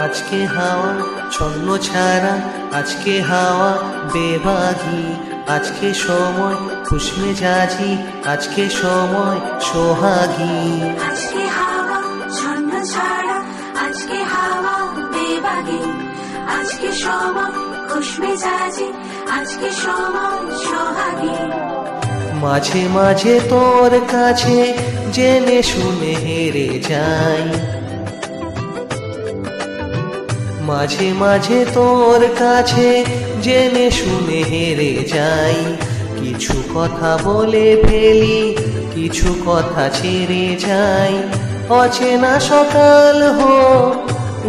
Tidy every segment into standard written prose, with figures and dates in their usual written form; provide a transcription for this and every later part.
আজকে হাওয়া ছন্ন ছাড়া, আজকে হাওয়া বেবাগি, আজকে সময় খুশমেজাজি, আজকে সময় সোহাগী। আজকে হাওয়া ছন্ন ছাড়া, আজকে হাওয়া বেবাগি, আজকে সময় খুশমেজাজি, আজকে সময় সোহাগী। মাঝে মাঝে তোর কাছে জেনে শুনে হেরে যাই, মাঝে মাঝে তোর কাছে জেনে শুনে হেরে যাই। কিছু কথা বলে ফেলি, কিছু কথা ছেড়ে যাই। অচেনা সকাল হো,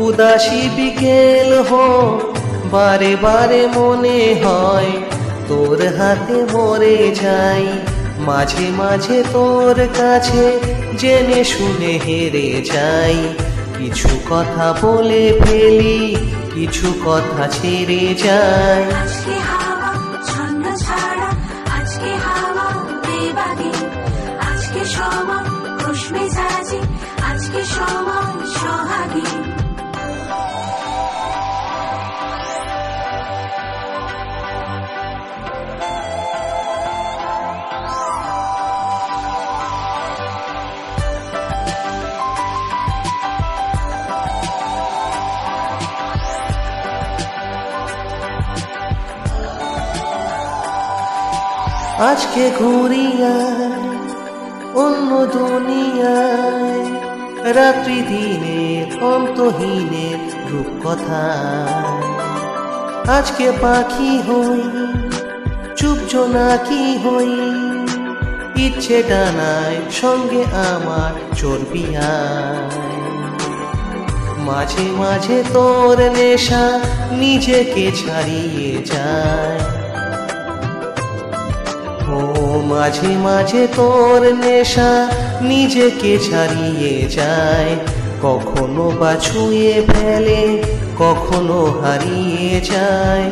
উদাসী বিকেল হো, বারে বারে মনে হয় তোর হাতে মরে যাই। মাঝে মাঝে তোর কাছে জেনে শুনে হেরে যাই। কিছু কথা বলে ফেলি, কিছু কথা ছেড়ে যাই। আজকে হাওয়া ছন্ন ছাড়া, আজকে হাওয়া বেবাগি, আজকে সময় খুশমেজাজি, আজকে সময় সোহাগী। আজকে ঘুরিয়ায় অন্য দুনিয়ায়, রাত্রি দিনের অন্তহীনের রূপকথায়। আজকে পাখি হই, চুপ জোনাকি হই, ইচ্ছে ডানায় সঙ্গে আমার চর্বি আয়। মাঝে মাঝে তোর নেশা নিজেকে ছাড়িয়ে যায়, ও মাঝে মাঝে তোর নেশা নিজেকে ছাড়িয়ে যায়। কখনো বা ছুঁয়ে ফেলে, কখনো হারিয়ে যায়।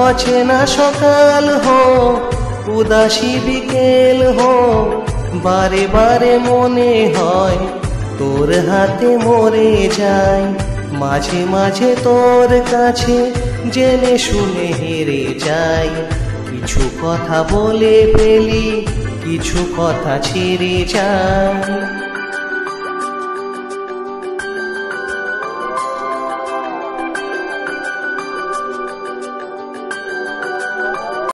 অচেনা সকাল হো, উদাসী বিকেল হো, বারে বারে মনে হয় তোর হাতে মরে যায়। মাঝে মাঝে তোর কাছে জেনে শুনে হেরে যাই। কিছু কথা বলে ফেলি, কিছু কথা ছেড়ে যাই।